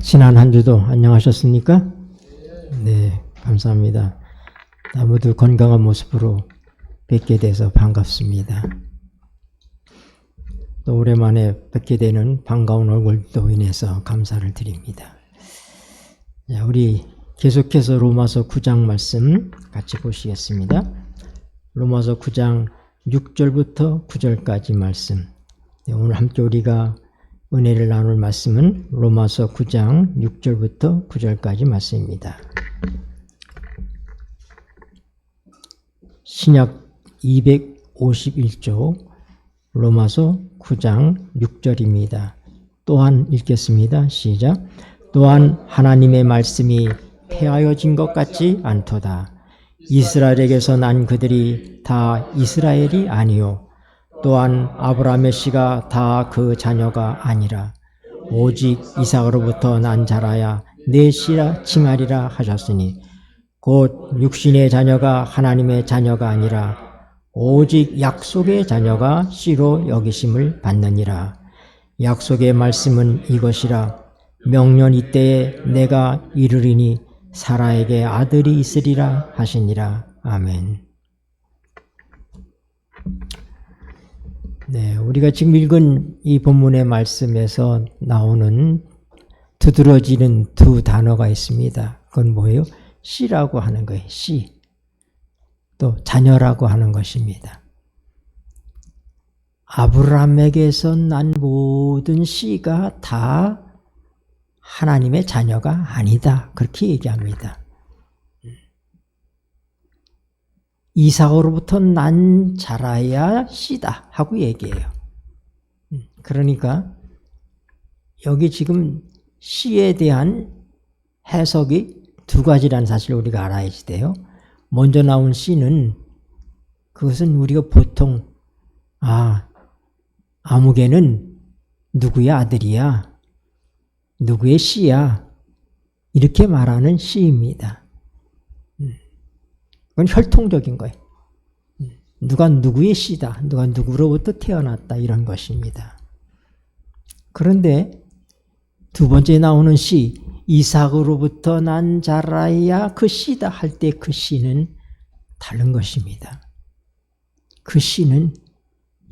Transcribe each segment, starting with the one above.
지난 한 주도 안녕하셨습니까? 네, 감사합니다. 모두 건강한 모습으로 뵙게 돼서 반갑습니다. 또 오랜만에 뵙게 되는 반가운 얼굴도 인해서 감사를 드립니다. 자, 우리 계속해서 로마서 9장 말씀 같이 보시겠습니다. 로마서 9장 6절부터 9절까지 말씀. 오늘 함께 우리가 은혜를 나눌 말씀은 로마서 9장 6절부터 9절까지 말씀입니다. 신약 251조 로마서 9장 6절입니다. 또한 읽겠습니다. 시작. 또한 하나님의 말씀이 폐하여진 것 같지 않도다. 이스라엘에게서 난 그들이 다 이스라엘이 아니요 또한 아브라함의 씨가 다 그 자녀가 아니라 오직 이삭으로부터 난 자라야 내 씨라 칭하리라 하셨으니 곧 육신의 자녀가 하나님의 자녀가 아니라 오직 약속의 자녀가 씨로 여기심을 받느니라. 약속의 말씀은 이것이라. 명년 이때에 내가 이르리니 사라에게 아들이 있으리라 하시니라. 아멘. 네, 우리가 지금 읽은 이 본문의 말씀에서 나오는 두드러지는 두 단어가 있습니다. 그건 뭐예요? 씨라고 하는 거예요. 씨. 또 자녀라고 하는 것입니다. 아브라함에게서 난 모든 씨가 다 하나님의 자녀가 아니다. 그렇게 얘기합니다. 이삭으로부터 난 자라야 씨다 하고 얘기해요. 그러니까 여기 지금 씨에 대한 해석이 두 가지라는 사실을 우리가 알아야지 돼요. 먼저 나온 씨는 그것은 우리가 보통 아무개는 누구의 아들이야, 누구의 씨야 이렇게 말하는 씨입니다. 그건 혈통적인 거예요. 누가 누구의 씨다, 누가 누구로부터 태어났다 이런 것입니다. 그런데 두 번째 나오는 씨, 이삭으로부터 난 자라야 그 씨다 할 때 그 씨는 다른 것입니다. 그 씨는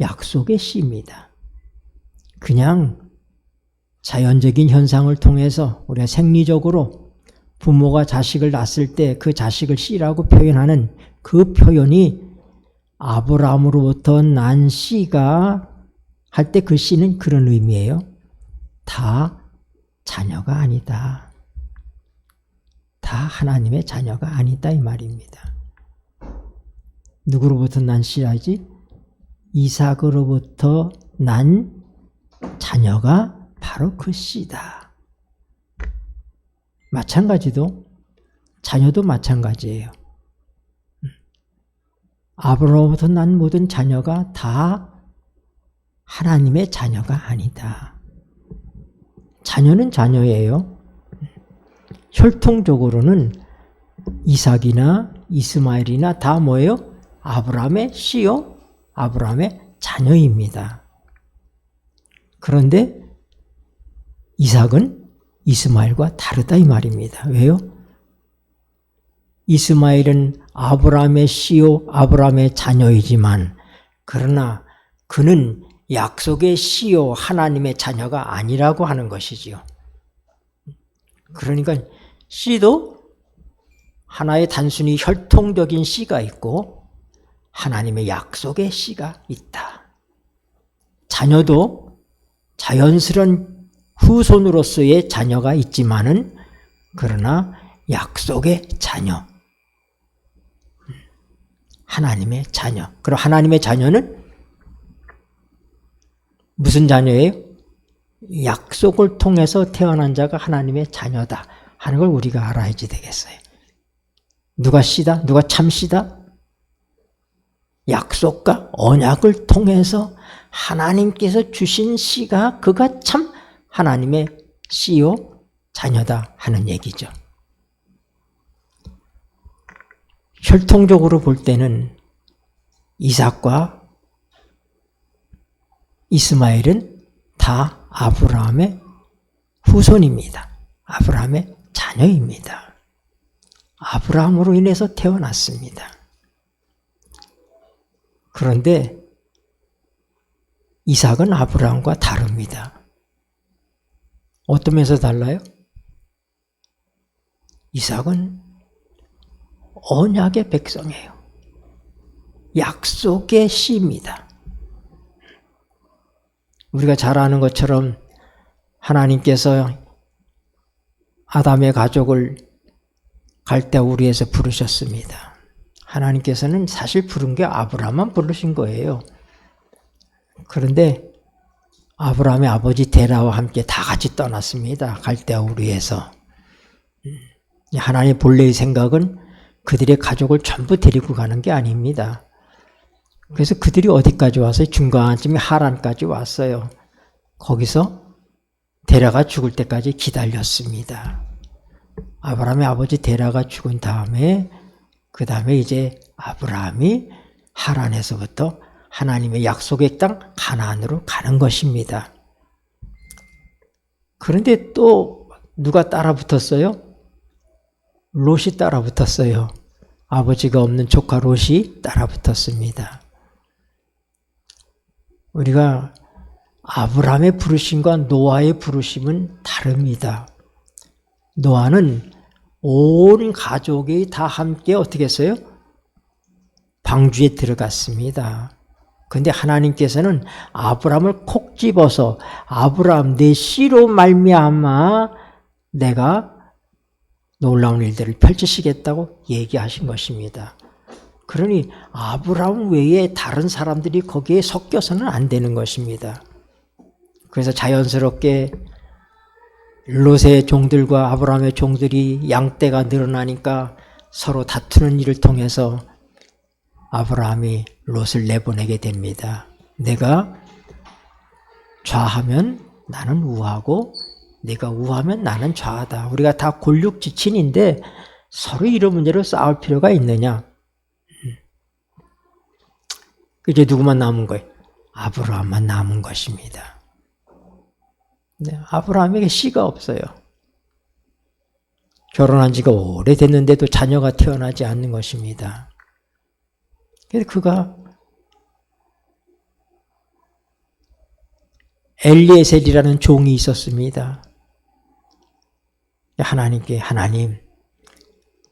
약속의 씨입니다. 그냥 자연적인 현상을 통해서 우리가 생리적으로 부모가 자식을 낳았을 때 그 자식을 씨라고 표현하는 그 표현이 아브라함으로부터 난 씨가 할 때 그 씨는 그런 의미예요. 다 자녀가 아니다. 다 하나님의 자녀가 아니다 이 말입니다. 누구로부터 난 씨라지? 이삭으로부터 난 자녀가 바로 그 씨다. 마찬가지도 자녀도 마찬가지예요. 아브라함으로부터 난 모든 자녀가 다 하나님의 자녀가 아니다. 자녀는 자녀예요. 혈통적으로는 이삭이나 이스마엘이나 다 뭐예요? 아브라함의 씨요, 아브라함의 자녀입니다. 그런데 이삭은 이스마엘과 다르다 이 말입니다. 왜요? 이스마엘은 아브라함의 씨요 아브라함의 자녀이지만 그러나 그는 약속의 씨요 하나님의 자녀가 아니라고 하는 것이지요. 그러니까 씨도 하나의 단순히 혈통적인 씨가 있고 하나님의 약속의 씨가 있다. 자녀도 자연스러운 후손으로서의 자녀가 있지만은 그러나 약속의 자녀, 하나님의 자녀. 그럼 하나님의 자녀는 무슨 자녀예요? 약속을 통해서 태어난 자가 하나님의 자녀다 하는 걸 우리가 알아야지 되겠어요. 누가 씨다? 누가 참 씨다? 약속과 언약을 통해서 하나님께서 주신 씨가 그가 참 하나님의 씨요 자녀다 하는 얘기죠. 혈통적으로 볼 때는 이삭과 이스마엘은 다 아브라함의 후손입니다. 아브라함의 자녀입니다. 아브라함으로 인해서 태어났습니다. 그런데 이삭은 아브라함과 다릅니다. 어떤 면에서 달라요? 이삭은 언약의 백성이에요. 약속의 씨입니다. 우리가 잘 아는 것처럼 하나님께서 아담의 가족을 갈대아 우리에서 부르셨습니다. 하나님께서는 사실 부른 게 아브라함만 부르신 거예요. 그런데 아브라함의 아버지 데라와 함께 다 같이 떠났습니다. 갈대아 우리에서. 하나님의 본래의 생각은 그들의 가족을 전부 데리고 가는 게 아닙니다. 그래서 그들이 어디까지 왔어요? 중간쯤에 하란까지 왔어요. 거기서 데라가 죽을 때까지 기다렸습니다. 아브라함의 아버지 데라가 죽은 다음에 그 다음에 이제 아브라함이 하란에서부터 하나님의 약속의 땅 가나안으로 가는 것입니다. 그런데 또 누가 따라 붙었어요? 롯이 따라 붙었어요. 아버지가 없는 조카 롯이 따라 붙었습니다. 우리가 아브라함의 부르심과 노아의 부르심은 다릅니다. 노아는 온 가족이 다 함께 어떻게 했어요? 방주에 들어갔습니다. 그런데 하나님께서는 아브라함을 콕 집어서 아브라함 내 씨로 말미암아 내가 놀라운 일들을 펼치시겠다고 얘기하신 것입니다. 그러니 아브라함 외에 다른 사람들이 거기에 섞여서는 안 되는 것입니다. 그래서 자연스럽게 롯의 종들과 아브라함의 종들이 양떼가 늘어나니까 서로 다투는 일을 통해서 아브라함이 롯을 내보내게 됩니다. 내가 좌하면 나는 우하고 네가 우하면 나는 좌하다. 우리가 다 골육지친인데 서로 이런 문제로 싸울 필요가 있느냐? 이제 누구만 남은 거예요? 아브라함만 남은 것입니다. 네, 아브라함에게 씨가 없어요. 결혼한 지가 오래됐는데도 자녀가 태어나지 않는 것입니다. 그래서 그가 엘리에셀이라는 종이 있었습니다. 하나님께 하나님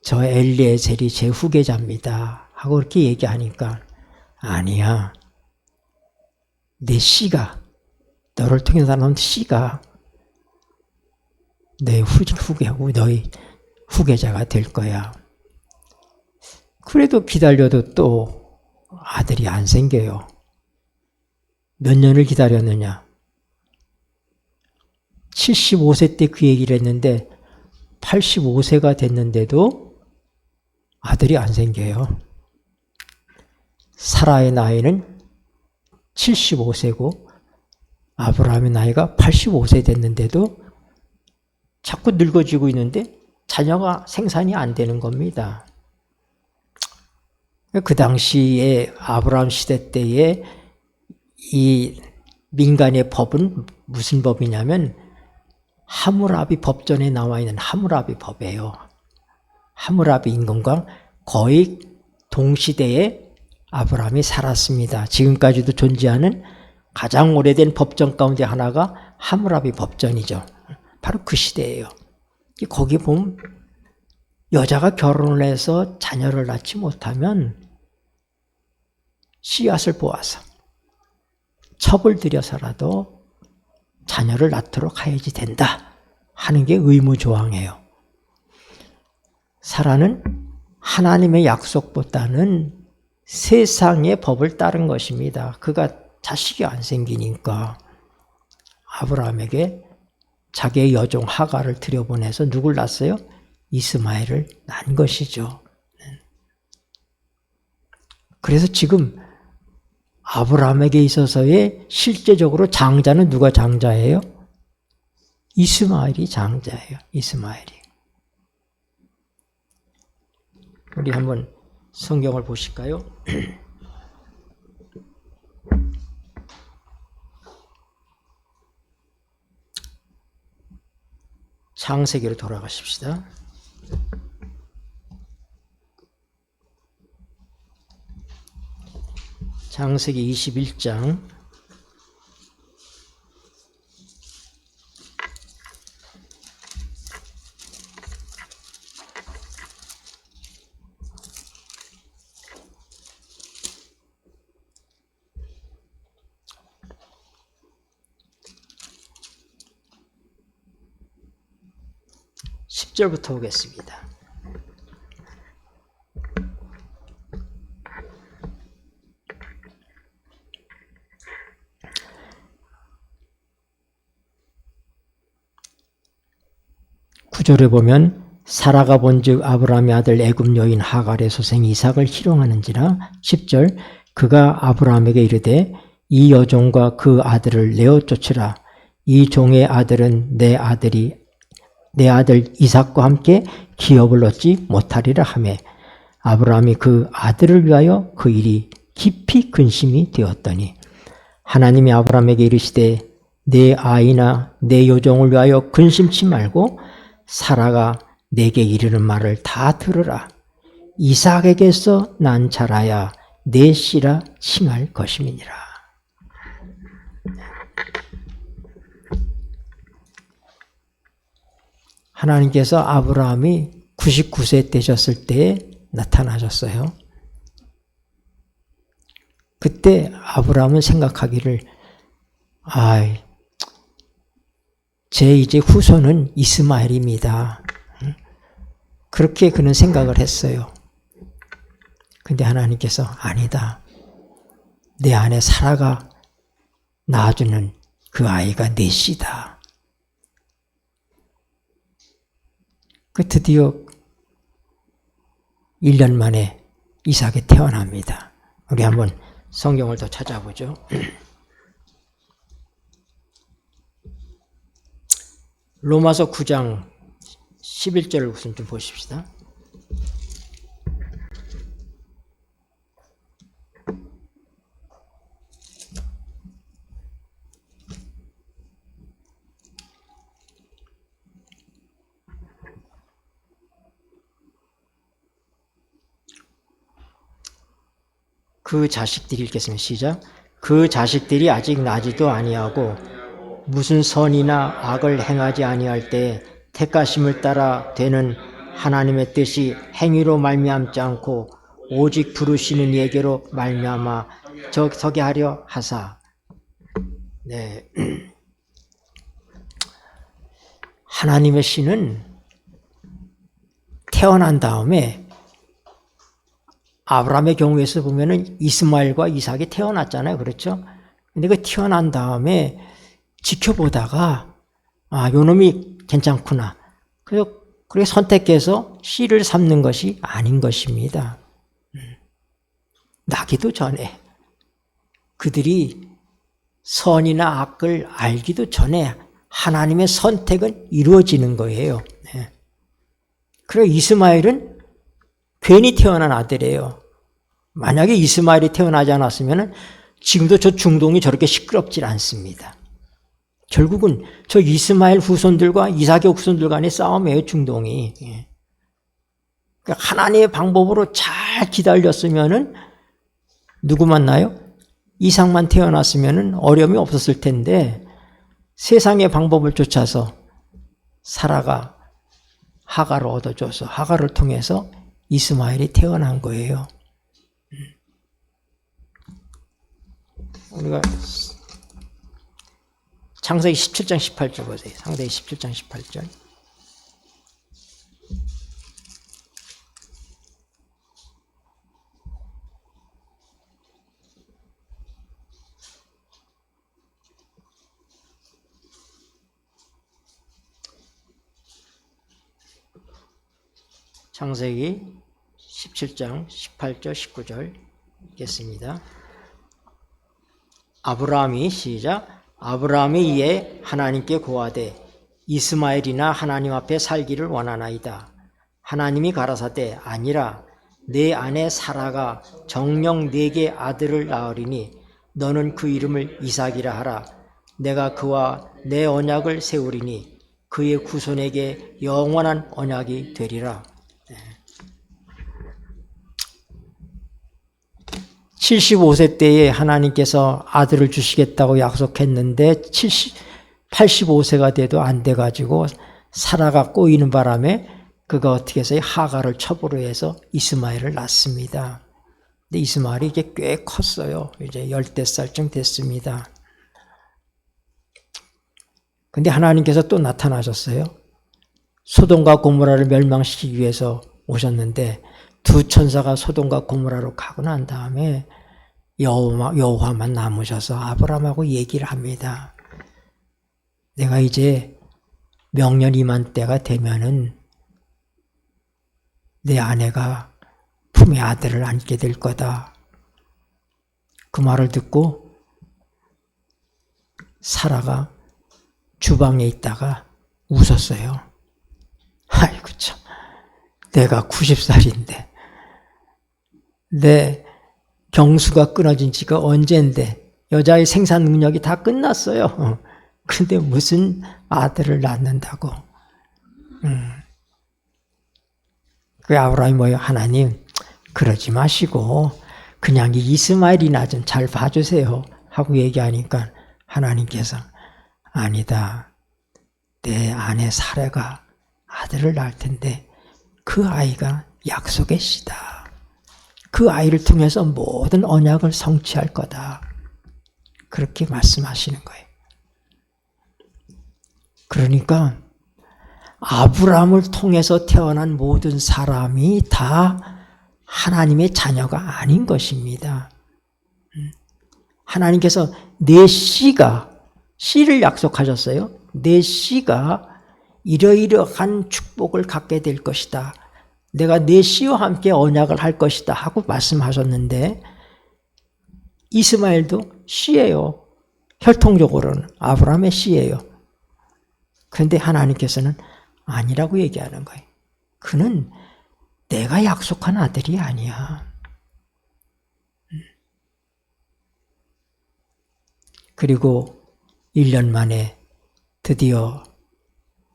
저 엘리에셀이 제 후계자입니다 하고 그렇게 얘기하니까 아니야. 내 씨가 너를 통해서 나온 씨가 너의 후계하고 너의 후계자가 될 거야. 그래도 기다려도 또 아들이 안 생겨요. 몇 년을 기다렸느냐? 75세 때 그 얘기를 했는데 85세가 됐는데도 아들이 안 생겨요. 사라의 나이는 75세고 아브라함의 나이가 85세 됐는데도 자꾸 늙어지고 있는데 자녀가 생산이 안 되는 겁니다. 그 당시에 아브라함 시대 때에 이 민간의 법은 무슨 법이냐면 하무라비 법전에 나와 있는 하무라비 법이에요. 하무라비 임금과 거의 동시대에 아브라함이 살았습니다. 지금까지도 존재하는 가장 오래된 법전 가운데 하나가 하무라비 법전이죠. 바로 그 시대예요. 거기 보면 여자가 결혼을 해서 자녀를 낳지 못하면 씨앗을 보아서 첩을 들여서라도 자녀를 낳도록 하여야지 된다 하는 게 의무조항이에요. 사라는 하나님의 약속보다는 세상의 법을 따른 것입니다. 그가 자식이 안 생기니까 아브라함에게 자기의 여종 하가를 들여보내서 누굴 낳았어요? 이스마엘을 낳은 것이죠. 그래서 지금 아브라함에게 있어서의 실제적으로 장자는 누가 장자예요? 이스마엘이 장자예요. 이스마엘이. 우리 한번 성경을 보실까요? 창세기로 돌아가십시다. 창세기 21장 10절부터 오겠습니다. 구절에 보면 사라가 본즉 아브라함의 아들 애굽 여인 하갈의 소생 이삭을 희롱하는지라. 10절 그가 아브라함에게 이르되 이 여종과 그 아들을 내어 쫓으라. 이 종의 아들은 내 아들 이삭과 함께 기업을 얻지 못하리라 하매 아브라함이 그 아들을 위하여 그 일이 깊이 근심이 되었더니 하나님이 아브라함에게 이르시되 내 아이나 내 여종을 위하여 근심치 말고 사라가 내게 이르는 말을 다 들으라. 이삭에게서 난 자라야 내 씨라 칭할 것임이니라. 하나님께서 아브라함이 99세 되셨을 때에 나타나셨어요. 그때 아브라함은 생각하기를 제 이제 후손은 이스마엘입니다. 그렇게 그는 생각을 했어요. 근데 하나님께서 아니다. 내 안에 사라가 낳아주는 그 아이가 내 씨다. 그 드디어 1년 만에 이삭이 태어납니다. 우리 한번 성경을 더 찾아보죠. 로마서 9장 11절을 우선 좀 보십시다. 그 자식들이 읽겠습니다. 시작. 그 자식들이 아직 나지도 아니하고 무슨 선이나 악을 행하지 아니할 때 택하심을 따라 되는 하나님의 뜻이 행위로 말미암지 않고 오직 부르시는 이에게로 말미암아 서게 하려 하사. 네. 하나님의 씨는 태어난 다음에 아브라함의 경우에서 보면은 이스마엘과 이삭이 태어났잖아요. 그렇죠? 근데 그 태어난 다음에 지켜보다가 요 놈이 괜찮구나. 그래서 선택해서 씨를 삼는 것이 아닌 것입니다. 나기도 전에 그들이 선이나 악을 알기도 전에 하나님의 선택은 이루어지는 거예요. 그리고 이스마엘은 괜히 태어난 아들이에요. 만약에 이스마엘이 태어나지 않았으면 지금도 저 중동이 저렇게 시끄럽질 않습니다. 결국은 저 이스마엘 후손들과 이삭의 후손들 간의 싸움이에요, 중동이. 그러니까 하나님의 방법으로 잘 기다렸으면 누구 만나요? 이삭만 태어났으면 어려움이 없었을 텐데 세상의 방법을 쫓아서 사라가 하갈을 얻어줘서 하갈을 통해서 이스마엘이 태어난 거예요. 우리가 창세기 17장 18절 보세요. 창세기 17장 18절. 창세기 17장 18절 19절 읽겠습니다. 아브라함이 시작. 아브라함이 이에 하나님께 고하되 이스마엘이나 하나님 앞에 살기를 원하나이다. 하나님이 가라사대 아니라 내 아내 사라가 정녕 네게 아들을 낳으리니 너는 그 이름을 이삭이라 하라. 내가 그와 내 언약을 세우리니 그의 후손에게 영원한 언약이 되리라. 75세 때에 하나님께서 아들을 주시겠다고 약속했는데 85세가 돼도 안 돼가지고 사라가 꼬이는 바람에 그가 어떻게 해서 하가를 첩으로 해서 이스마엘을 낳습니다. 근데 이스마엘이 이게 꽤 컸어요. 이제 10대살쯤 됐습니다. 근데 하나님께서 또 나타나셨어요. 소돔과 고모라를 멸망시키기 위해서 오셨는데 두 천사가 소돔과 고모라로 가고 난 다음에 여호와만 남으셔서 아브라함하고 얘기를 합니다. 내가 이제 명년 이맘때가 되면은 내 아내가 품에 아들을 안게 될 거다. 그 말을 듣고 사라가 주방에 있다가 웃었어요. 아이고 참, 내가 90살인데 내 경수가 끊어진 지가 언젠데 여자의 생산 능력이 다 끝났어요. 근데 무슨 아들을 낳는다고. 그 아브라함이 뭐예요? 하나님 그러지 마시고 그냥 이 이스마엘이나 좀 잘 봐주세요 하고 얘기하니까 하나님께서 아니다. 내 아내 사라가 아들을 낳을 텐데 그 아이가 약속의 씨다. 그 아이를 통해서 모든 언약을 성취할 거다. 그렇게 말씀하시는 거예요. 그러니까 아브라함을 통해서 태어난 모든 사람이 다 하나님의 자녀가 아닌 것입니다. 하나님께서 내 씨를 약속하셨어요. 내 씨가 이러이러한 축복을 갖게 될 것이다. 내가 내 씨와 함께 언약을 할 것이다 하고 말씀하셨는데 이스마엘도 씨예요. 혈통적으로는 아브라함의 씨예요. 그런데 하나님께서는 아니라고 얘기하는 거예요. 그는 내가 약속한 아들이 아니야. 그리고 1년 만에 드디어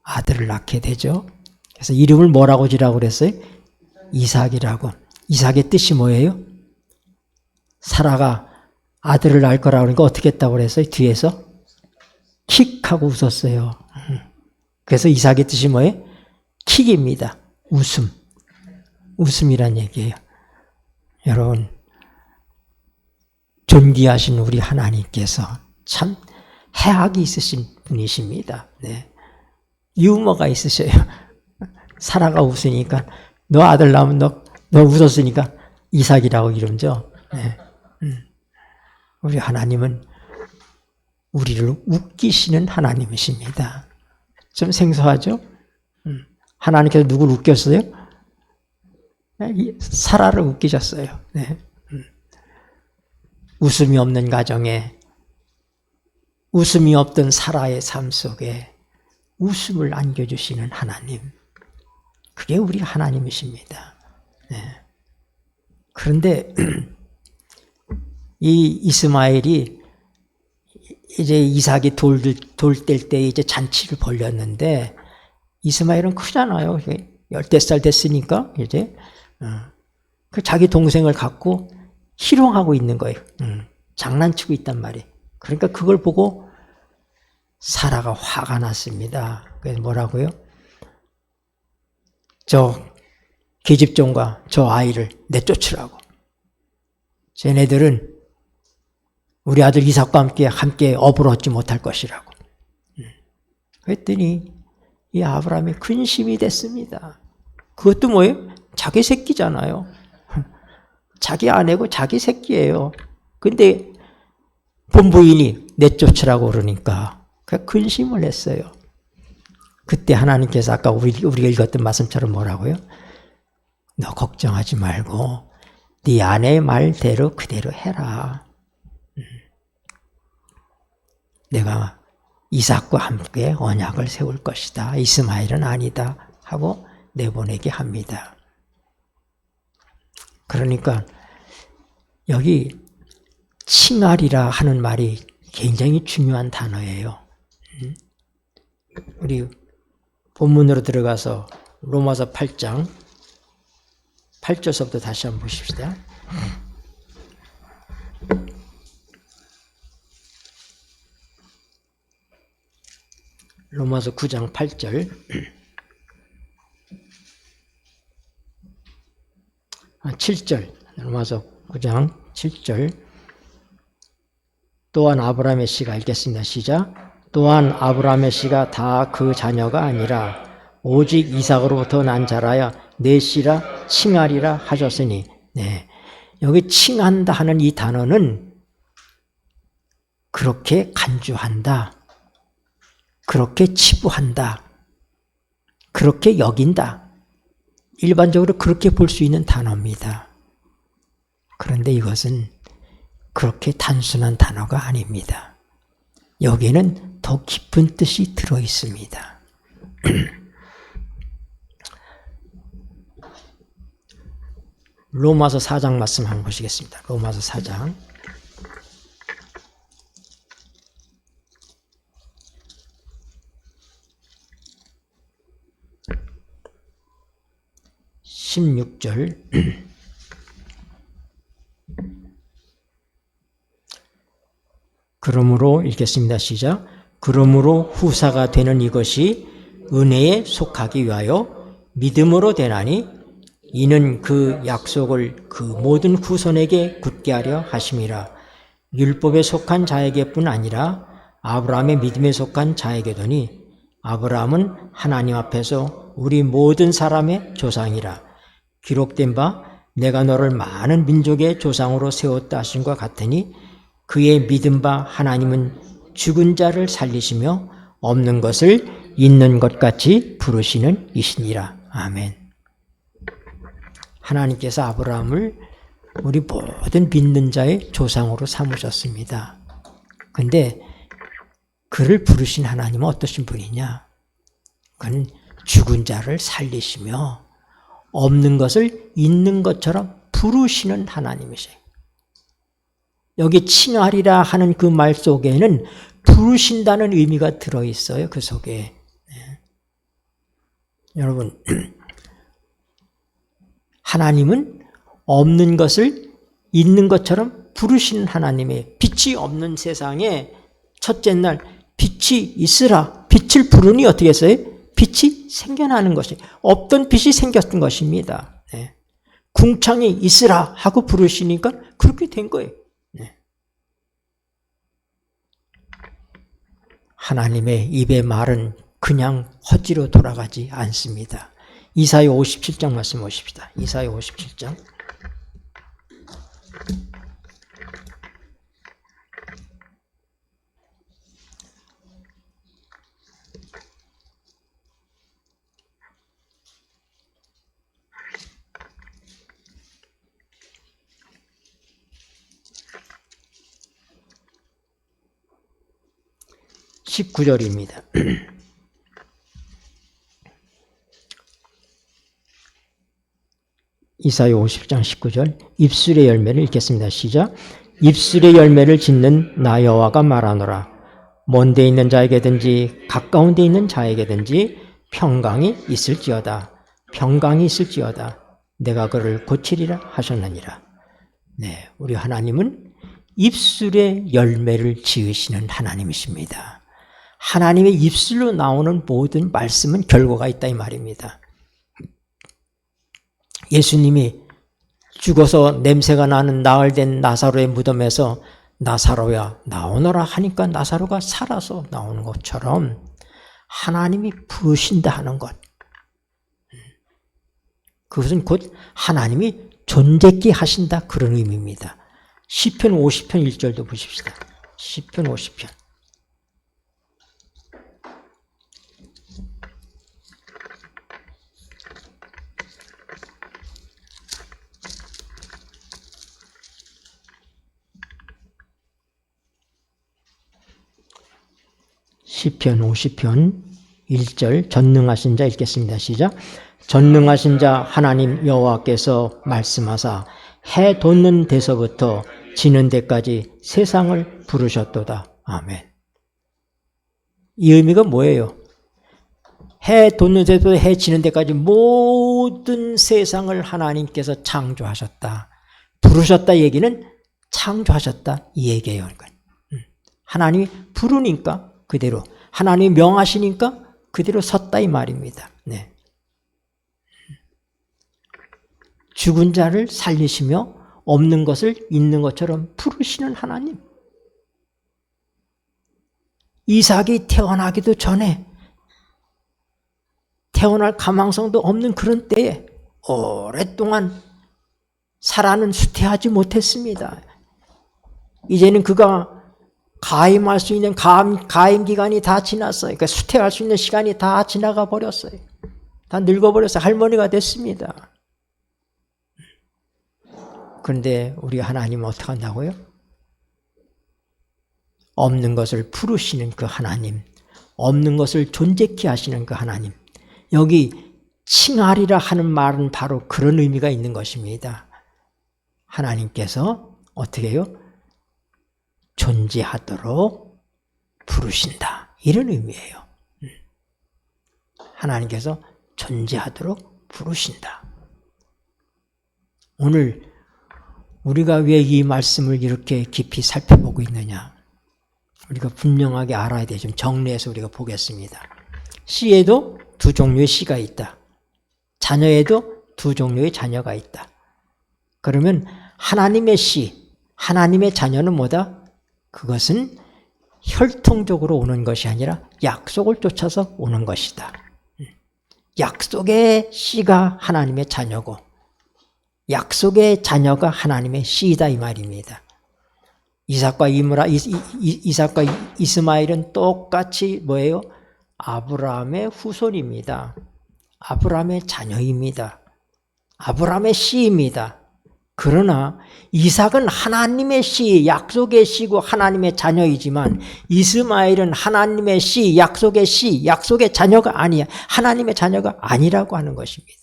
아들을 낳게 되죠. 그래서 이름을 뭐라고 지라고 그랬어요? 이삭이라고. 이삭의 뜻이 뭐예요? 사라가 아들을 낳을 거라고 그러니까 어떻게 했다고 그랬어요? 뒤에서 킥하고 웃었어요. 그래서 이삭의 뜻이 뭐예요? 킥입니다. 웃음. 웃음이란 얘기예요. 여러분, 존귀하신 우리 하나님께서 참 해악이 있으신 분이십니다. 네. 유머가 있으셔요. 사라가 웃으니까 너 아들 낳으면 너 웃었으니까 이삭이라고 이름죠. 네. 우리 하나님은 우리를 웃기시는 하나님이십니다. 좀 생소하죠? 하나님께서 누굴 웃겼어요? 사라를 웃기셨어요. 네. 웃음이 없는 가정에, 웃음이 없던 사라의 삶 속에 웃음을 안겨주시는 하나님. 그게 우리 하나님이십니다. 네. 그런데 이 이스마엘이 이제 이삭이 돌 뗄 때 이제 잔치를 벌렸는데 이스마엘은 크잖아요. 10살 됐으니까 이제 그 자기 동생을 갖고 희롱하고 있는 거예요. 장난치고 있단 말이에요. 그러니까 그걸 보고 사라가 화가 났습니다. 그래서 뭐라고요? 저 계집종과 저 아이를 내쫓으라고. 쟤네들은 우리 아들 이삭과 함께 업을 얻지 못할 것이라고. 그랬더니 이 아브라함이 근심이 됐습니다. 그것도 뭐예요? 자기 새끼잖아요. 자기 아내고 자기 새끼예요. 근데 본부인이 내쫓으라고 그러니까 근심을 했어요. 그때 하나님께서 아까 우리가 읽었던 말씀처럼 뭐라고요? 너 걱정하지 말고 네 아내의 말대로 그대로 해라. 내가 이삭과 함께 언약을 세울 것이다. 이스마엘은 아니다. 하고 내보내게 합니다. 그러니까 여기 칭알이라 하는 말이 굉장히 중요한 단어예요. 우리 본문으로 들어가서 로마서 8장 8절서부터 다시 한번 보십시다. 로마서 9장 8절. 7절. 로마서 9장 7절. 또한 아브라함의 씨가 읽겠습니다. 시작. 또한 아브라함의 씨가 다 그 자녀가 아니라 오직 이삭으로부터 난 자라야 내 씨라 칭하리라 하셨으니. 네. 여기 칭한다 하는 이 단어는 그렇게 간주한다, 그렇게 치부한다, 그렇게 여긴다. 일반적으로 그렇게 볼 수 있는 단어입니다. 그런데 이것은 그렇게 단순한 단어가 아닙니다. 여기에는 더 깊은 뜻이 들어 있습니다. 로마서 4장 말씀 한번 보시겠습니다. 로마서 4장 16절. 그러므로 읽겠습니다. 시작. 그러므로 후사가 되는 이것이 은혜에 속하기 위하여 믿음으로 되나니 이는 그 약속을 그 모든 후손에게 굳게 하려 하심이라. 율법에 속한 자에게뿐 아니라 아브라함의 믿음에 속한 자에게도니 아브라함은 하나님 앞에서 우리 모든 사람의 조상이라. 기록된 바 내가 너를 많은 민족의 조상으로 세웠다 하신 것 같으니 그의 믿은 바 하나님은 죽은 자를 살리시며 없는 것을 있는 것 같이 부르시는 이시니라. 아멘. 하나님께서 아브라함을 우리 모든 믿는 자의 조상으로 삼으셨습니다. 근데 그를 부르신 하나님은 어떠신 분이냐? 그는 죽은 자를 살리시며 없는 것을 있는 것처럼 부르시는 하나님이세요. 여기 칭하리라 하는 그 말 속에는 부르신다는 의미가 들어있어요. 그 속에. 네. 여러분, 하나님은 없는 것을 있는 것처럼 부르시는 하나님이에요. 빛이 없는 세상에 첫째 날 빛이 있으라. 빛을 부르니 어떻게 했어요? 빛이 생겨나는 것이, 없던 빛이 생겼던 것입니다. 네. 궁창이 있으라 하고 부르시니까 그렇게 된 거예요. 네. 하나님의 입의 말은 그냥 헛지로 돌아가지 않습니다. 이사야 57장 말씀 보십시다. 이사야 57장. (19절입니다) 이사야 50장 19절. 입술의 열매를 읽겠습니다. 시작. 입술의 열매를 짓는 나 여호와가 말하노라. 먼 데 있는 자에게든지 가까운 데 있는 자에게든지 평강이 있을지어다. 평강이 있을지어다. 내가 그를 고치리라 하셨느니라. 네, 우리 하나님은 입술의 열매를 지으시는 하나님이십니다. 하나님의 입술로 나오는 모든 말씀은 결과가 있다 이 말입니다. 예수님이 죽어서 냄새가 나는 나흘된 나사로의 무덤에서 나사로야 나오너라 하니까 나사로가 살아서 나오는 것처럼 하나님이 부으신다 하는 것, 그것은 곧 하나님이 존재케 하신다 그런 의미입니다. 시편 50편 1절도 보십시다. 시편 50편. 시편 50편 1절 전능하신 자 읽겠습니다. 시작. 전능하신 자 하나님 여호와께서 말씀하사 해 돋는 데서부터 지는 데까지 세상을 부르셨도다. 아멘. 이 의미가 뭐예요? 해 돋는 데부터 해 지는 데까지 모든 세상을 하나님께서 창조하셨다. 부르셨다 얘기는 창조하셨다 이 얘기예요. 하나님이 부르니까 그대로, 하나님이 명하시니까 그대로 섰다 이 말입니다. 네. 죽은 자를 살리시며 없는 것을 있는 것처럼 부르시는 하나님. 이삭이 태어나기도 전에, 태어날 가망성도 없는 그런 때에 오랫동안 사라는 수태하지 못했습니다. 이제는 그가 가임할 수 있는 가임 기간이 다 지났어요. 그러니까 수태할 수 있는 시간이 다 지나가 버렸어요. 다 늙어버렸어요. 할머니가 됐습니다. 그런데 우리 하나님은 어떻게 한다고요? 없는 것을 부르시는 그 하나님, 없는 것을 존재케 하시는 그 하나님. 여기 칭하리라 하는 말은 바로 그런 의미가 있는 것입니다. 하나님께서 어떻게 해요? 존재하도록 부르신다. 이런 의미예요. 하나님께서 존재하도록 부르신다. 오늘 우리가 왜 이 말씀을 이렇게 깊이 살펴보고 있느냐? 우리가 분명하게 알아야 돼. 좀 정리해서 우리가 보겠습니다. 씨에도 두 종류의 씨가 있다. 자녀에도 두 종류의 자녀가 있다. 그러면 하나님의 씨, 하나님의 자녀는 뭐다? 그것은 혈통적으로 오는 것이 아니라 약속을 쫓아서 오는 것이다. 약속의 씨가 하나님의 자녀고 약속의 자녀가 하나님의 씨이다 이 말입니다. 이삭과 이스마엘은 똑같이 뭐예요? 아브라함의 후손입니다. 아브라함의 자녀입니다. 아브라함의 씨입니다. 그러나 이삭은 하나님의 씨, 약속의 씨고 하나님의 자녀이지만 이스마엘은 하나님의 씨, 약속의 자녀가 아니야. 하나님의 자녀가 아니라고 하는 것입니다.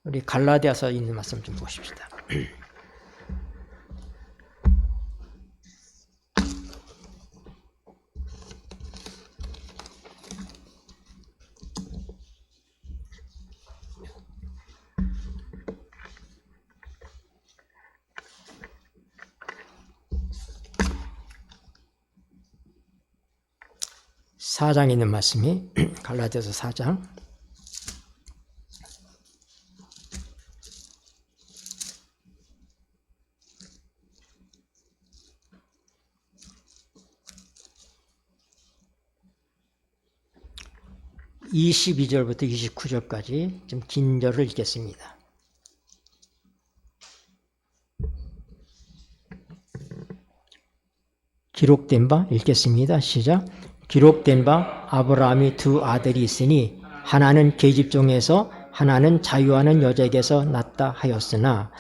우리 갈라디아서 있는 말씀 좀 보십시다. 사장에 있는 말씀이 갈라디아서 4장 22절부터 29절까지 좀 긴 절을 읽겠습니다. 기록된 바 읽겠습니다. 시작. 기록된 바 아브라함이 두 아들이 있으니 하나는 계집종에서 하나는 자유하는 여자에게서 났다 하였으나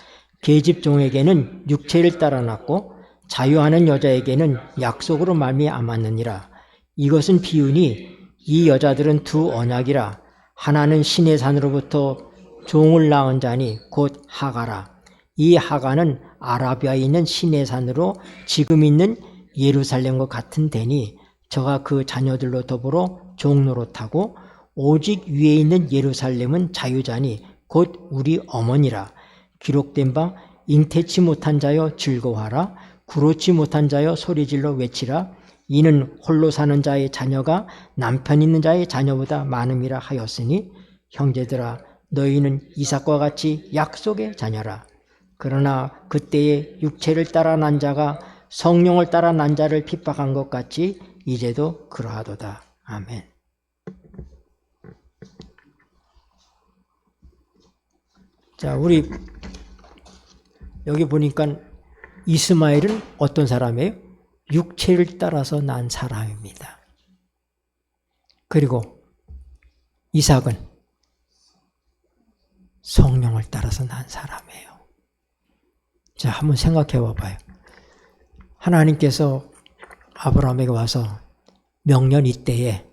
계집종에게는 육체를 따라 났고 자유하는 여자에게는 약속으로 말미암았느니라. 이것은 비유니 이 여자들은 두 언약이라. 하나는 신의 산으로부터 종을 낳은 자니 곧 하가라. 이 하가는 아라비아에 있는 신의 산으로 지금 있는 예루살렘과 같은 데니 저가 그 자녀들로 더불어 종노릇하고 오직 위에 있는 예루살렘은 자유자니 곧 우리 어머니라. 기록된 바 잉태치 못한 자여 즐거워하라. 구로치 못한 자여 소리질러 외치라. 이는 홀로 사는 자의 자녀가 남편 있는 자의 자녀보다 많음이라 하였으니 형제들아 너희는 이삭과 같이 약속의 자녀라. 그러나 그때에 육체를 따라 난 자가 성령을 따라 난 자를 핍박한 것 같이 이제도 그러하도다. 아멘. 자, 우리 여기 보니까 이스마엘은 어떤 사람이에요? 육체를 따라서 난 사람입니다. 그리고 이삭은 성령을 따라서 난 사람이에요. 자, 한번 생각해 봐봐요. 하나님께서 아브라함에게 와서 명년 이때에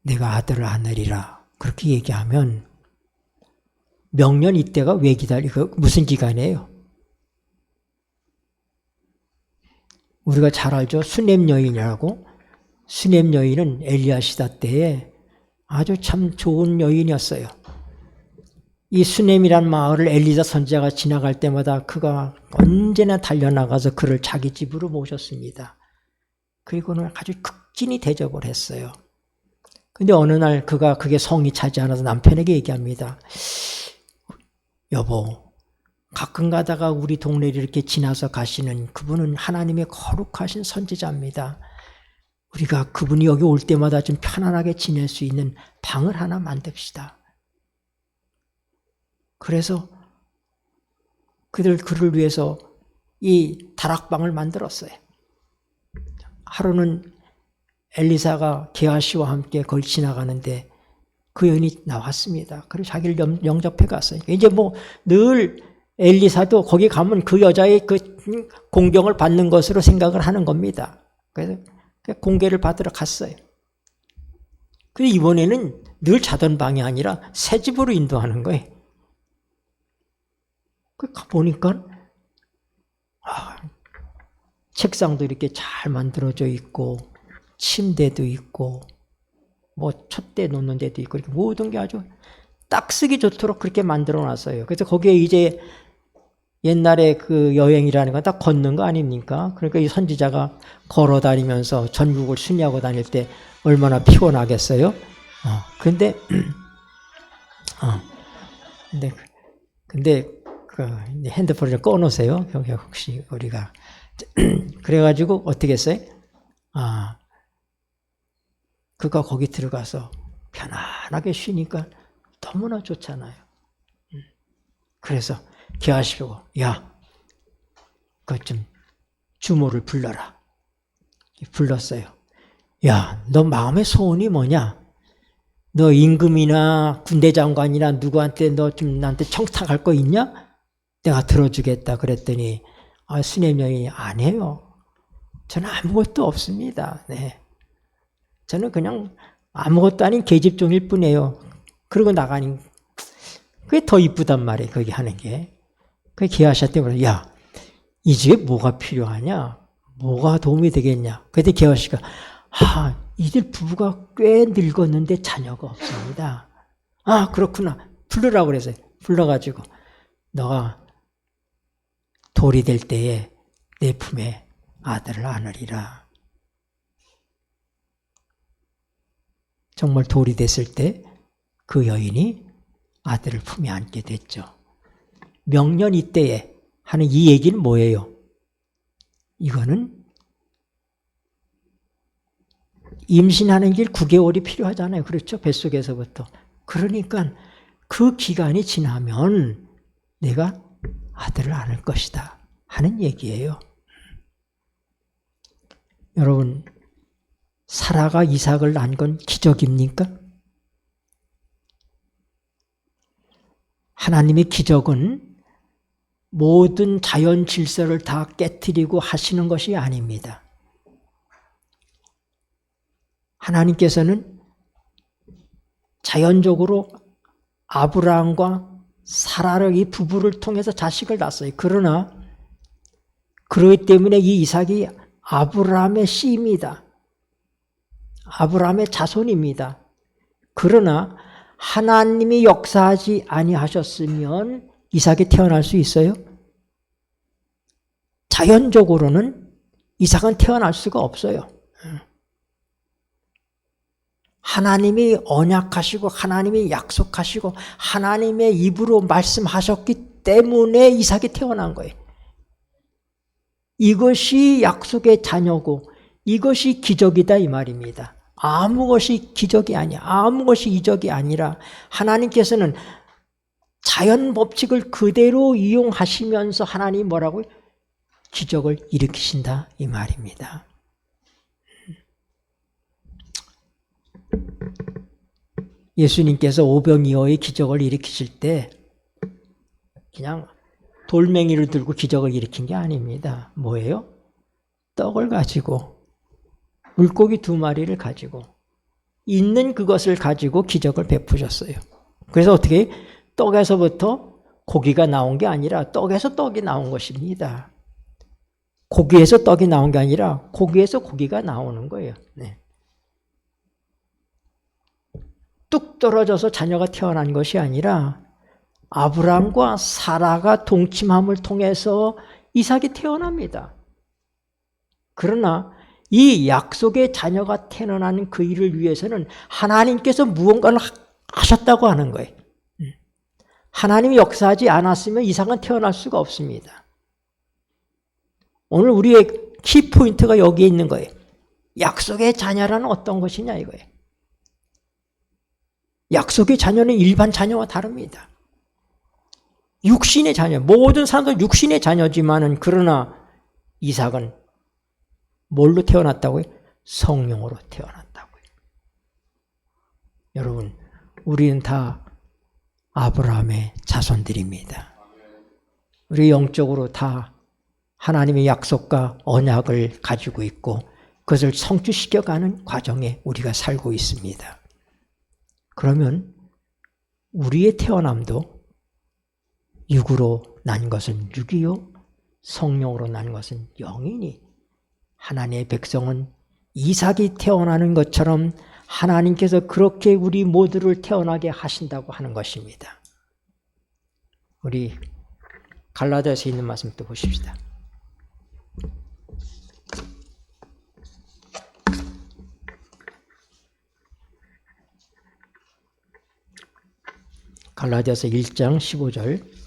내가 아들을 낳으리라 그렇게 얘기하면 명년 이때가 왜 무슨 기간이에요? 우리가 잘 알죠. 수넴 여인이라고. 수넴 여인은 엘리야 시대 때에 아주 참 좋은 여인이었어요. 이 수넴이란 마을을 엘리사 선지자가 지나갈 때마다 그가 언제나 달려나가서 그를 자기 집으로 모셨습니다. 그리고는 아주 극진히 대접을 했어요. 근데 어느 날 그게 성이 차지 않아서 남편에게 얘기합니다. 여보, 가끔 가다가 우리 동네를 이렇게 지나서 가시는 그분은 하나님의 거룩하신 선지자입니다. 우리가 그분이 여기 올 때마다 좀 편안하게 지낼 수 있는 방을 하나 만듭시다. 그래서 그를 위해서 이 다락방을 만들었어요. 하루는 엘리사가 게하시와 함께 그걸 지나가는데 그 여인이 나왔습니다. 그리고 자기를 영접해 갔어요. 이제 뭐 늘 엘리사도 거기 가면 그 여자의 그 공경을 받는 것으로 생각을 하는 겁니다. 그래서 공개를 받으러 갔어요. 근데 이번에는 늘 자던 방이 아니라 새 집으로 인도하는 거예요. 그 보니까 책상도 이렇게 잘 만들어져 있고 침대도 있고 뭐 촛대 놓는 데도 있고 이렇게 모든 게 아주 딱 쓰기 좋도록 그렇게 만들어 놨어요. 그래서 거기에 이제 옛날에 그 여행이라는 건 딱 걷는 거 아닙니까? 그러니까 이 선지자가 걸어 다니면서 전국을 순회하고 다닐 때 얼마나 피곤하겠어요? 근데 그 핸드폰을 좀 꺼놓으세요. 혹시 우리가 그래가지고 어떻게 했어요? 그가 거기 들어가서 편안하게 쉬니까 너무나 좋잖아요. 그래서 게하시고 야, 그 좀 주모를 불러라. 불렀어요. 야, 너 마음의 소원이 뭐냐? 너 임금이나 군대 장관이나 누구한테 너 좀 나한테 청탁할 거 있냐? 내가 들어주겠다. 그랬더니 수넴 여인이 안 해요. 저는 아무것도 없습니다. 네. 저는 그냥 아무것도 아닌 계집종일 뿐이에요. 그러고 나가니 그게 더 이쁘단 말이에요. 거기 하는 게. 그 게하시한테 그래. 야, 이 집에 뭐가 필요하냐? 뭐가 도움이 되겠냐? 그때 게하시가 이들 부부가 꽤 늙었는데 자녀가 없습니다. 그렇구나. 부르라고 그랬어요. 불러가지고 너가 돌이 될 때에 내 품에 아들을 안으리라. 정말 돌이 됐을 때 그 여인이 아들을 품에 안게 됐죠. 명년 이때에 하는 이 얘기는 뭐예요? 이거는 임신하는 길 9개월이 필요하잖아요. 그렇죠? 뱃속에서부터. 그러니까 그 기간이 지나면 내가 아들을 안을 것이다 하는 얘기예요. 여러분, 사라가 이삭을 낳은 건 기적입니까? 하나님의 기적은 모든 자연 질서를 다 깨트리고 하시는 것이 아닙니다. 하나님께서는 자연적으로 아브라함과 사라를 이 부부를 통해서 자식을 낳았어요. 그러나 그렇기 때문에 이 이삭이 아브라함의 씨입니다. 아브라함의 자손입니다. 그러나 하나님이 역사하지 아니하셨으면 이삭이 태어날 수 있어요? 자연적으로는 이삭은 태어날 수가 없어요. 하나님이 언약하시고 하나님이 약속하시고 하나님의 입으로 말씀하셨기 때문에 이삭이 태어난 거예요. 이것이 약속의 자녀고 이것이 기적이다 이 말입니다. 아무 것이 기적이 아니야. 아무 것이 이적이 아니라 하나님께서는 자연 법칙을 그대로 이용하시면서 하나님이 뭐라고요? 기적을 일으키신다 이 말입니다. 예수님께서 오병이어의 기적을 일으키실 때 그냥 돌멩이를 들고 기적을 일으킨 게 아닙니다. 뭐예요? 떡을 가지고 물고기 2마리를 가지고 있는 그것을 가지고 기적을 베푸셨어요. 그래서 어떻게 떡에서부터 고기가 나온 게 아니라 떡에서 떡이 나온 것입니다. 고기에서 떡이 나온 게 아니라 고기에서 고기가 나오는 거예요. 네. 뚝 떨어져서 자녀가 태어난 것이 아니라 아브라함과 사라가 동침함을 통해서 이삭이 태어납니다. 그러나 이 약속의 자녀가 태어나는 그 일을 위해서는 하나님께서 무언가를 하셨다고 하는 거예요. 하나님이 역사하지 않았으면 이삭은 태어날 수가 없습니다. 오늘 우리의 키포인트가 여기에 있는 거예요. 약속의 자녀라는 어떤 것이냐 이거예요. 약속의 자녀는 일반 자녀와 다릅니다. 육신의 자녀, 모든 사람도 육신의 자녀지만은 그러나 이삭은 뭘로 태어났다고요? 성령으로 태어났다고요. 여러분, 우리는 다 아브라함의 자손들입니다. 우리 영적으로 다 하나님의 약속과 언약을 가지고 있고 그것을 성취시켜가는 과정에 우리가 살고 있습니다. 그러면 우리의 태어남도 육으로 난 것은 육이요 성령으로 난 것은 영이니 하나님의 백성은 이삭이 태어나는 것처럼 하나님께서 그렇게 우리 모두를 태어나게 하신다고 하는 것입니다. 우리 갈라디아서에 있는 말씀 또 보십시다. 갈라디아서 1장 15절.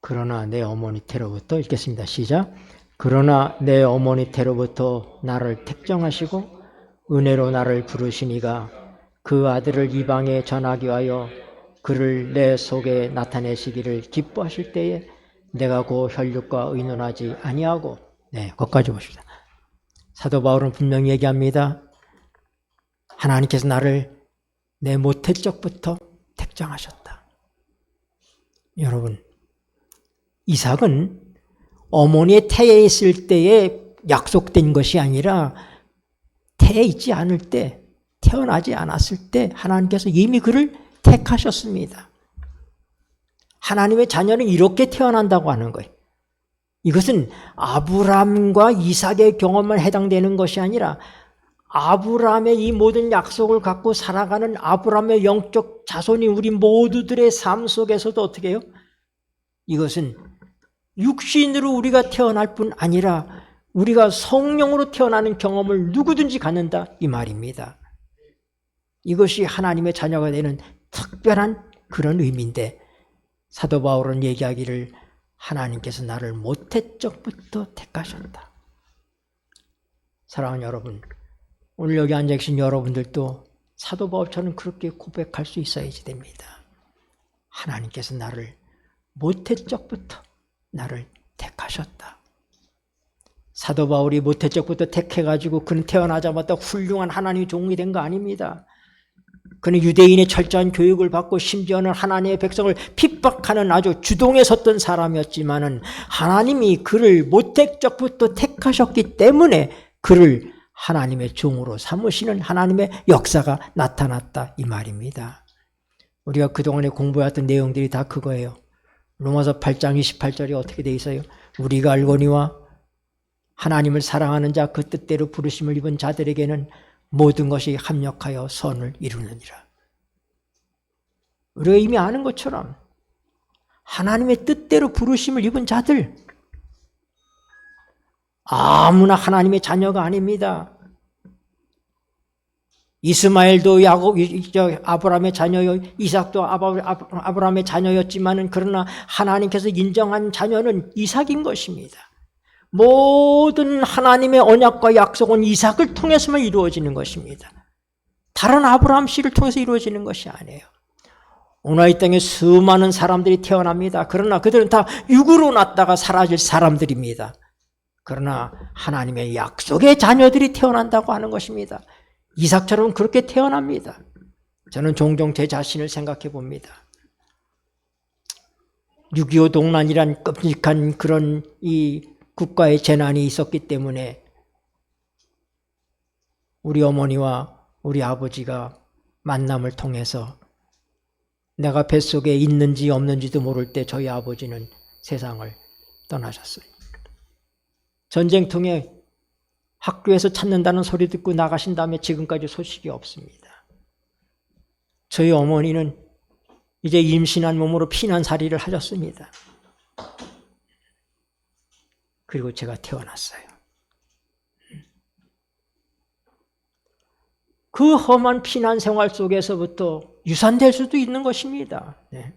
그러나 내 어머니 태로부터 읽겠습니다. 시작. 그러나 내 어머니 태로부터 나를 택정하시고 은혜로 나를 부르시니가 그 아들을 이방에 전하기 위하여 그를 내 속에 나타내시기를 기뻐하실 때에 내가 그 혈육과 의논하지 아니하고 거기까지 보십시다. 사도 바울은 분명히 얘기합니다. 하나님께서 나를 내 모태 적부터 택정하셨다. 여러분, 이삭은 어머니의 태에 있을 때에 약속된 것이 아니라 태에 있지 않을 때, 태어나지 않았을 때 하나님께서 이미 그를 택하셨습니다. 하나님의 자녀는 이렇게 태어난다고 하는 거예요. 이것은 아브라함과 이삭의 경험만 해당되는 것이 아니라 아브라함의 이 모든 약속을 갖고 살아가는 아브라함의 영적 자손이 우리 모두들의 삶 속에서도 어떻게 해요? 이것은 육신으로 우리가 태어날 뿐 아니라 우리가 성령으로 태어나는 경험을 누구든지 갖는다 이 말입니다. 이것이 하나님의 자녀가 되는 특별한 그런 의미인데 사도 바울은 얘기하기를 하나님께서 나를 모태 적부터 택하셨다. 사랑하는 여러분, 오늘 여기 앉아 계신 여러분들도 사도 바울처럼 그렇게 고백할 수 있어야지 됩니다. 하나님께서 나를 모태 적부터 나를 택하셨다. 사도 바울이 모태 적부터 택해가지고 그는 태어나자마자 훌륭한 하나님의 종이 된 거 아닙니다. 그는 유대인의 철저한 교육을 받고 심지어는 하나님의 백성을 핍박하는 아주 주동에 섰던 사람이었지만은 하나님이 그를 모태 적부터 택하셨기 때문에 그를 하나님의 종으로 삼으시는 하나님의 역사가 나타났다 이 말입니다. 우리가 그동안에 공부해왔던 내용들이 다 그거예요. 로마서 8장 28절이 어떻게 돼 있어요? 우리가 알거니와 하나님을 사랑하는 자 그 뜻대로 부르심을 입은 자들에게는 모든 것이 합력하여 선을 이루느니라. 우리가 이미 아는 것처럼 하나님의 뜻대로 부르심을 입은 자들 아무나 하나님의 자녀가 아닙니다. 이스마엘도 아브라함의 자녀요, 이삭도 아브라함의 자녀였지만은 그러나 하나님께서 인정한 자녀는 이삭인 것입니다. 모든 하나님의 언약과 약속은 이삭을 통해서만 이루어지는 것입니다. 다른 아브라함 씨를 통해서 이루어지는 것이 아니에요. 오늘 이 땅에 수많은 사람들이 태어납니다. 그러나 그들은 다 육으로 났다가 사라질 사람들입니다. 그러나 하나님의 약속의 자녀들이 태어난다고 하는 것입니다. 이삭처럼 그렇게 태어납니다. 저는 종종 제 자신을 생각해 봅니다. 6.25 동란이란 끔찍한 그런 이 국가의 재난이 있었기 때문에 우리 어머니와 우리 아버지가 만남을 통해서 내가 뱃속에 있는지 없는지도 모를 때 저희 아버지는 세상을 떠나셨어요. 전쟁통에 학교에서 찾는다는 소리 듣고 나가신 다음에 지금까지 소식이 없습니다. 저희 어머니는 이제 임신한 몸으로 피난살이를 하셨습니다. 그리고 제가 태어났어요. 그 험한 피난 생활 속에서부터 유산될 수도 있는 것입니다. 네.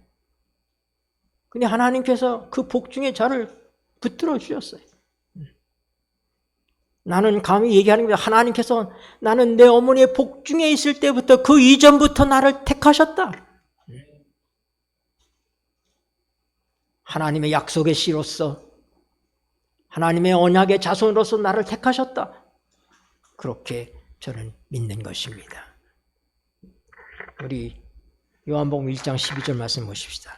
근데 하나님께서 그 복중에 저를 붙들어 주셨어요. 나는 감히 얘기하는 겁니다. 하나님께서 나는 내 어머니의 복중에 있을 때부터 그 이전부터 나를 택하셨다. 하나님의 약속의 씨로서 하나님의 언약의 자손으로서 나를 택하셨다. 그렇게 저는 믿는 것입니다. 우리 요한복음 1장 12절 말씀 보십시다.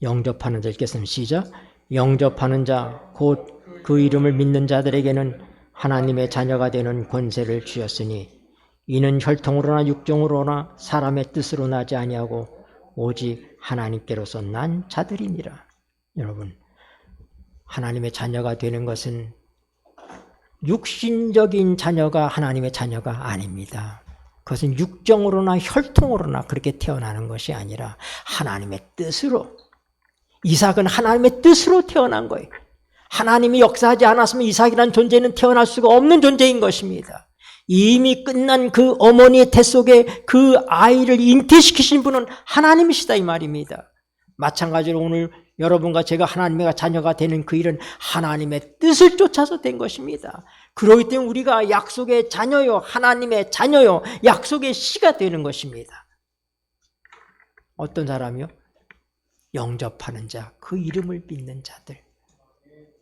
영접하는 자 읽겠습니다. 시작. 영접하는 자 곧 그 이름을 믿는 자들에게는 하나님의 자녀가 되는 권세를 주셨으니 이는 혈통으로나 육정으로나 사람의 뜻으로 나지 아니하고 오직 하나님께로서 난 자들이니라. 여러분, 하나님의 자녀가 되는 것은 육신적인 자녀가 하나님의 자녀가 아닙니다. 그것은 육정으로나 혈통으로나 그렇게 태어나는 것이 아니라 하나님의 뜻으로, 이삭은 하나님의 뜻으로 태어난 거예요. 하나님이 역사하지 않았으면 이삭이라는 존재는 태어날 수가 없는 존재인 것입니다. 이미 끝난 그 어머니의 태 속에 그 아이를 잉태시키신 분은 하나님이시다 이 말입니다. 마찬가지로 오늘 여러분과 제가 하나님의 자녀가 되는 그 일은 하나님의 뜻을 쫓아서 된 것입니다. 그렇기 때문에 우리가 약속의 자녀요, 하나님의 자녀요, 약속의 씨가 되는 것입니다. 어떤 사람이요? 영접하는 자, 그 이름을 믿는 자들.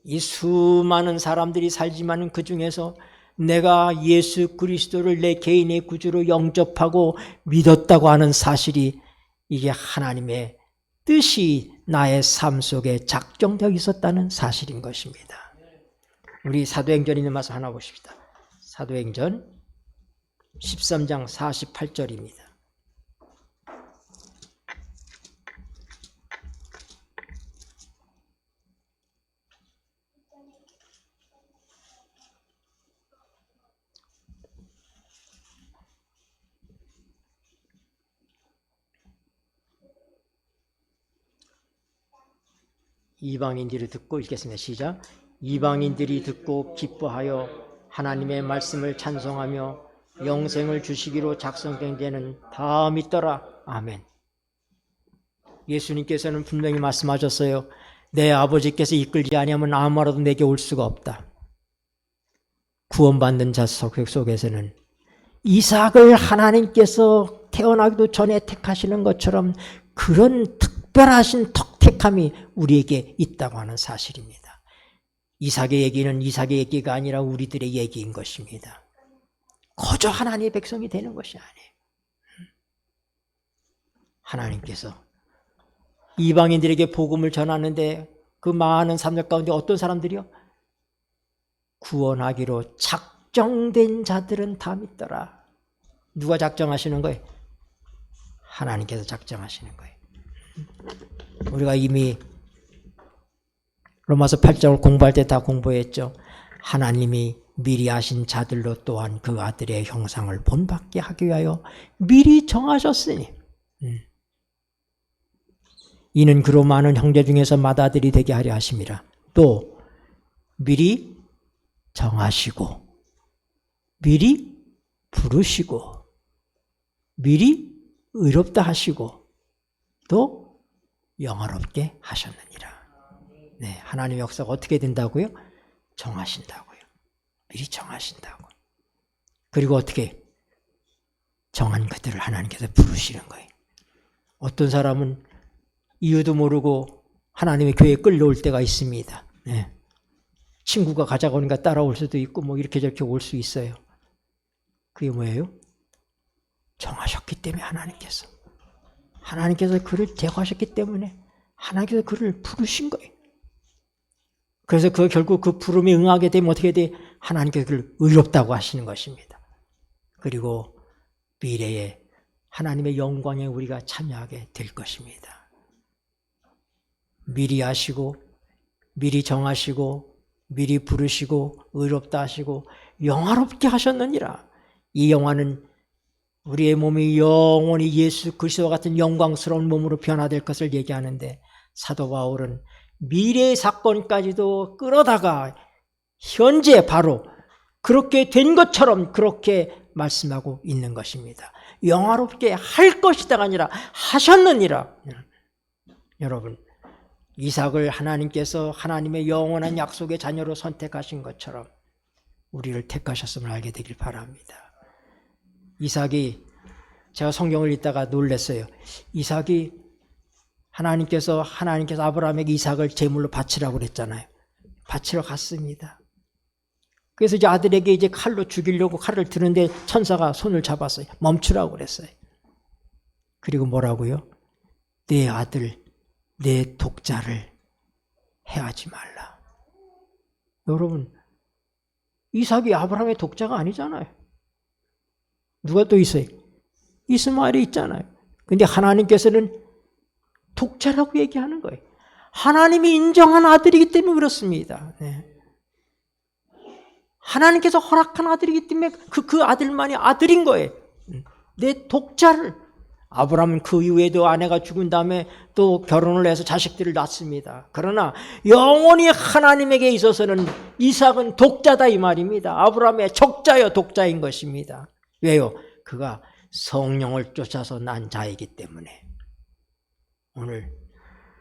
이 수많은 사람들이 살지만 그 중에서 내가 예수 그리스도를 내 개인의 구주로 영접하고 믿었다고 하는 사실이 이게 하나님의 뜻이 나의 삶 속에 작정되어 있었다는 사실인 것입니다. 우리 사도행전에 있는 말씀 하나 보십시다. 사도행전 13장 48절입니다. 이방인들이 듣고 읽겠습니다. 시작. 이방인들이 듣고 기뻐하여 하나님의 말씀을 찬송하며 영생을 주시기로 작성된 데는 다 믿더라. 아멘. 예수님께서는 분명히 말씀하셨어요. 내 아버지께서 이끌지 아니하면 아무라도 내게 올 수가 없다. 구원받는 자 속에서는 이삭을 하나님께서 태어나기도 전에 택하시는 것처럼 그런 특별하신 택함이 우리에게 있다고 하는 사실입니다. 이삭의 얘기는 이삭의 얘기가 아니라 우리들의 얘기인 것입니다. 거저 하나님의 백성이 되는 것이 아니에요. 하나님께서 이방인들에게 복음을 전하는데 그 많은 사람들 가운데 어떤 사람들이요? 구원하기로 작정된 자들은 다 믿더라. 누가 작정하시는 거예요? 하나님께서 작정하시는 거예요. 우리가 이미 로마서 8장을 공부할 때 다 공부했죠. 하나님이 미리 아신 자들로 또한 그 아들의 형상을 본받게 하기 위하여 미리 정하셨으니 이는 그로 많은 형제 중에서 맏아들이 되게 하려 하심이라. 또 미리 정하시고 미리 부르시고 미리 의롭다 하시고 또 영화롭게 하셨느니라. 네, 하나님의 역사가 어떻게 된다고요? 정하신다고요. 미리 정하신다고. 그리고 어떻게? 정한 그들을 하나님께서 부르시는 거예요. 어떤 사람은 이유도 모르고 하나님의 교회에 끌려올 때가 있습니다. 네. 친구가 가자고 하니까 따라올 수도 있고 뭐 이렇게 저렇게 올 수 있어요. 그게 뭐예요? 정하셨기 때문에 하나님께서 그를 제거하셨기 때문에 하나님께서 그를 부르신 거예요. 그래서 결국 그 부름에 응하게 되면 어떻게 돼? 하나님께서 그를 의롭다고 하시는 것입니다. 그리고 미래에 하나님의 영광에 우리가 참여하게 될 것입니다. 미리 아시고 미리 정하시고 미리 부르시고 의롭다 하시고 영화롭게 하셨느니라. 이 영화는 우리의 몸이 영원히 예수 그리스도와 같은 영광스러운 몸으로 변화될 것을 얘기하는데 사도 바울은 미래의 사건까지도 끌어다가 현재 바로 그렇게 된 것처럼 그렇게 말씀하고 있는 것입니다. 영화롭게 할 것이다가 아니라 하셨느니라. 여러분, 이삭을 하나님께서 하나님의 영원한 약속의 자녀로 선택하신 것처럼 우리를 택하셨음을 알게 되길 바랍니다. 이삭이, 제가 성경을 읽다가 놀랐어요. 이삭이 하나님께서 아브라함에게 이삭을 제물로 바치라고 그랬잖아요. 바치러 갔습니다. 그래서 이제 아들에게 이제 칼로 죽이려고 칼을 드는데 천사가 손을 잡았어요. 멈추라고 그랬어요. 그리고 뭐라고요? 내 아들, 내 독자를 해하지 말라. 여러분, 이삭이 아브라함의 독자가 아니잖아요. 누가 또 있어요? 이스마엘이 있잖아요. 근데 하나님께서는 독자라고 얘기하는 거예요. 하나님이 인정한 아들이기 때문에 그렇습니다. 네. 하나님께서 허락한 아들이기 때문에 그 아들만이 아들인 거예요. 내 독자를. 아브라함은 그 이후에도 아내가 죽은 다음에 또 결혼을 해서 자식들을 낳습니다. 그러나 영원히 하나님에게 있어서는 이삭은 독자다 이 말입니다. 아브라함의 적자여 독자인 것입니다. 왜요? 그가 성령을 쫓아서 난 자이기 때문에. 오늘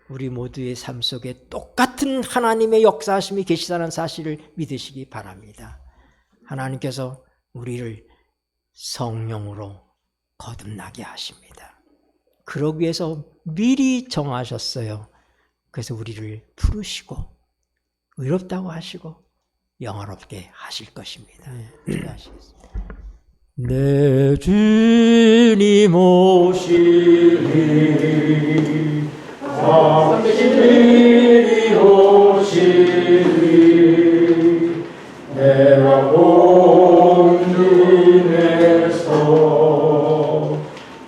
우리 모두의 삶 속에 똑같은 하나님의 역사하심이 계시다는 사실을 믿으시기 바랍니다. 하나님께서 우리를 성령으로 거듭나게 하십니다. 그러기 위해서 미리 정하셨어요. 그래서 우리를 부르시고 의롭다고 하시고 영화롭게 하실 것입니다. 기도하시겠습니다. 내 주님 오시리 당신이 오시리 내가 본 눈에서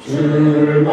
주를